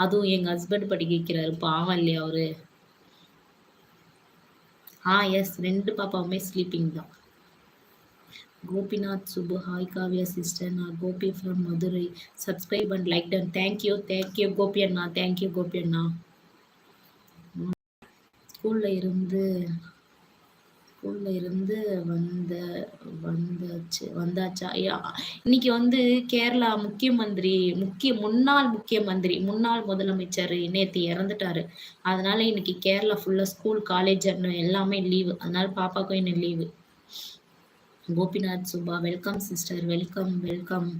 அதுவும் எங்க ஹஸ்பண்ட் படிக்க வைக்கிறாரு. பாவம் இல்லையா அவரு? எஸ் 2 பாப்பாவுமே ஸ்லீப்பிங் தான். Gopinath Subbu, hi Kavya sister. நான் Gopi from Madurai. Subscribe and like done. Thank you Gopi அண்ணா. தேங்க்யூ கோபி அண்ணா. ஸ்கூல்ல இருந்து வந்தாச்சா? இன்னைக்கு வந்து கேரளா முன்னாள் முதலமைச்சர் நேத்து இறந்துட்டாரு. அதனால இன்னைக்கு கேரளா ஃபுல்லா ஸ்கூல், காலேஜ் எல்லாமே லீவு. அதனால பாப்பாக்கும் இன்னும் leave. Gopinath Subha, welcome sister. Welcome.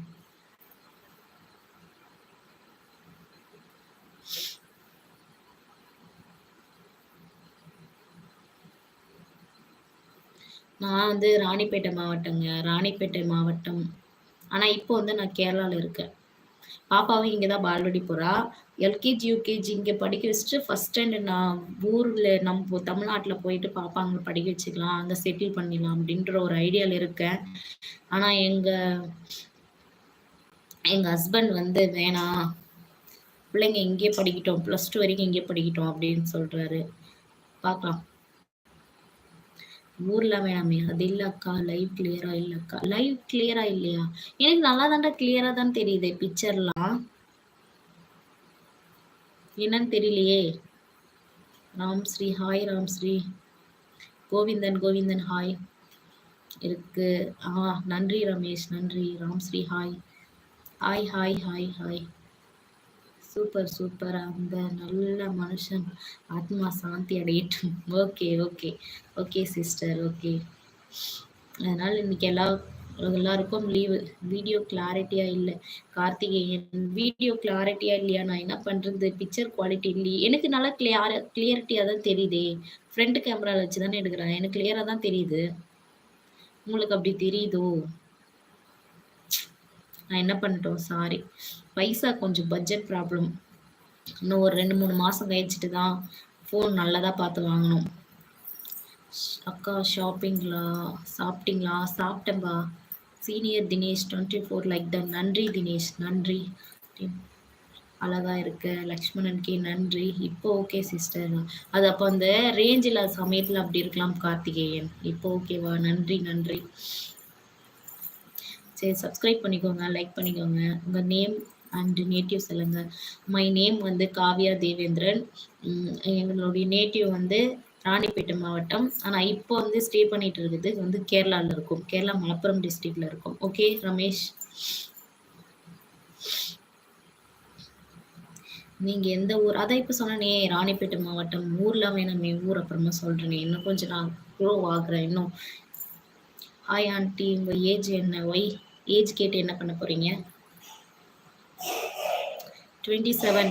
நான் வந்து ராணிப்பேட்டை மாவட்டம். ஆனா இப்போ வந்து நான் கேரளால இருக்கேன். பாப்பாவும் இங்கதான் பால்வாடி போறா. எல்கேஜி, யூகேஜி இங்க படிக்க வச்சுட்டு ஃபர்ஸ்ட் ஸ்டாண்டர்ட் நான் ஊர்ல நம்ம தமிழ்நாட்டுல போயிட்டு பாப்பா அங்க படிக்க வச்சுக்கலாம், அங்க செட்டில் பண்ணிடலாம் அப்படின்ற ஒரு ஐடியால இருக்கேன். ஆனா எங்க ஹஸ்பண்ட் வந்து வேணாம், பிள்ளைங்க இங்கே படிக்கட்டும், +2 வரைக்கும் இங்கே படிக்கட்டும் அப்படின்னு சொல்றாரு. பார்க்கலாம். ஊர்ல வேணாமே. அது இல்ல அக்கா, லைவ் கிளியரா இல்ல அக்கா. லைவ் கிளியரா இல்லையா? எனக்கு நல்லா தாண்டா கிளியரா தான் தெரியுது பிக்சர்லாம். என்னன்னு தெரியலையே. ராம்ஸ்ரீ, ஹாய் ராம்ஸ்ரீ. கோவிந்தன் ஹாய். இருக்கு. நன்றி ரமேஷ், நன்றி. ராம்ஸ்ரீ ஹாய். ஹாய். சூப்பர். அந்த நல்ல மனுஷன் ஆத்மா சாந்தி அடையட்டும். Okay sister. ஓகே. அதனால இன்னைக்கு எல்லாருக்கும் லீவு. வீடியோ கிளாரிட்டியா இல்லை. கார்த்திகேயன், வீடியோ கிளாரிட்டியா இல்லையா? நான் என்ன பண்றது? பிக்சர் குவாலிட்டி இல்லையே. எனக்கு நல்லா கிளியரிட்டியா தான் தெரியுதே. ஃப்ரண்ட் கேமரால வச்சு தானே எடுக்கிறேன். எனக்கு கிளியரா தான் தெரியுது. உங்களுக்கு அப்படி தெரியுதோ? நான் என்ன பண்ணட்டும்? சாரி. பைசா கொஞ்சம் பட்ஜெட் ப்ராப்ளம். இன்னும் ஒரு 2-3 மாசம் கழிச்சிட்டு தான் ஃபோன் நல்லதா பார்த்து வாங்கணும். அக்கா சாப்பிட்டீங்களா? சாப்பிட்டேன்பா. Senior Dinesh 24 like done. நன்றி தினேஷ், நன்றி. அழகா இருக்க லக்ஷ்மணன் கே, நன்றி. இப்போ ஓகே சிஸ்டர். அது அப்போ அந்த ரேஞ்ச் இல்லாத சமயத்துல அப்படி இருக்கலாம் கார்த்திகேயன். இப்போ ஓகேவா? நன்றி. சரி, சப்ஸ்கிரைப் பண்ணிக்கோங்க, லைக் பண்ணிக்கோங்க. உங்க நேம் அண்ட் நேட்டிவ் சொல்லுங்க. மை நேம் வந்து காவ்யா தேவேந்திரன். எங்களுடைய நேட்டிவ் வந்து ராணிப்பேட்டை மாவட்டம். ஆனா இப்போ வந்து ஸ்டே பண்ணிட்டு இருக்குது வந்து கேரளால இருக்கும். கேரளா மலப்புரம் டிஸ்ட்ரிக்ட்ல இருக்கும். ஓகே ரமேஷ். நீங்க எந்த ஊர்? அதான் இப்ப சொன்னனே, ராணிப்பேட்டை மாவட்டம். ஊர்லாம் வேணாமே, ஊர் அப்புறமா சொல்றேனே. இன்னும் கொஞ்சம் நான் க்ரோ ஆகுறேன் இன்னும். ஹாய் ஆண்டி, உங்க ஏஜ் என்ன? ஏஜ் கேட்டு என்ன பண்ண போறீங்க? 27.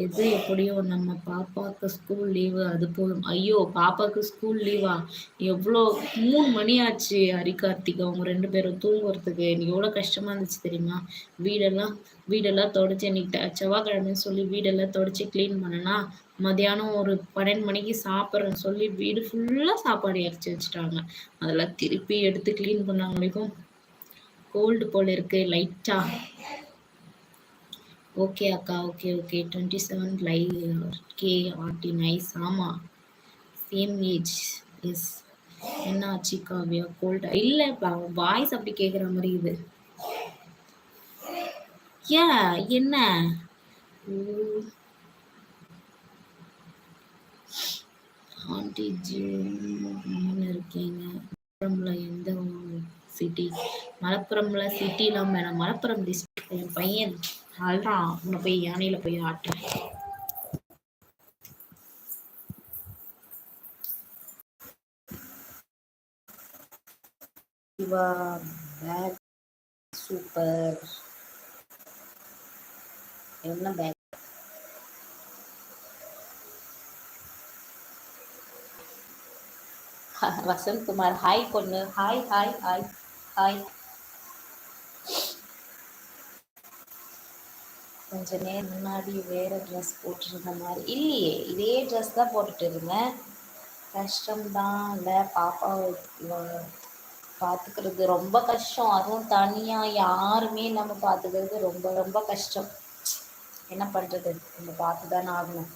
எது எப்படியோ நம்ம பாப்பாக்கு ஸ்கூல் லீவு, அது போதும். ஐயோ, பாப்பாக்கு ஸ்கூல் லீவா? எவ்வளோ 3 மணி ஆச்சு ஹரிகார்த்திகா. அவங்க 2 பேரும் தூங்குறதுக்கு. எனக்கு எவ்வளோ கஷ்டமா இருந்துச்சு தெரியுமா? வீடெல்லாம் தொடச்சி, இன்னைக்கு செவ்வாய்க்கிழமைன்னு சொல்லி வீடெல்லாம் தொடச்சி க்ளீன் பண்ணனா, மதியானம் ஒரு 12 மணிக்கு சாப்பிட்றேன்னு சொல்லி வீடு ஃபுல்லா சாப்பாடு இறச்சி வச்சுட்டாங்க. அதெல்லாம் திருப்பி எடுத்து க்ளீன் பண்ணாங்களுக்கும் கோல்டு போல இருக்கு லைட்டா. ஓகே அக்கா, okay. 27 live K RT, nice. ஆமா, சேம் ஏஜ். எஸ். என்ன ஆச்சு காவ்யா? கோல்டா? இல்ல, வாய்ஸ் அப்படி கேக்குற மாதிரி இது. என்ன? ஆண்டி இருக்கீங்க? மலப்புரம்ல எந்த சிட்டி? மலப்புரம்ல சிட்டிலாம் வேணாம். மலப்புரம் டிஸ்ட்ரிக்ட். என் பையன் அல்றான். உன்னை போய் யானையில போய் ஆட்டுறேன். Bag super. என்ன பேக்? வசந்த்குமார், ஹாய் பொண்ணு. ஹாய். கொஞ்ச நேரம் முன்னாடி வேற ட்ரெஸ் போட்டிருந்த மாதிரி இல்லையே. இதே ட்ரெஸ் தான் போட்டுட்டு இருந்தேன். கஷ்டம்தான் இல்லை பாப்பாவை பார்த்துக்கிறது ரொம்ப கஷ்டம். அதுவும் தனியாக யாருமே நம்ம பார்த்துக்கிறது ரொம்ப ரொம்ப கஷ்டம். என்ன பண்ணுறது, நம்ம பார்த்து தானே ஆகணும்.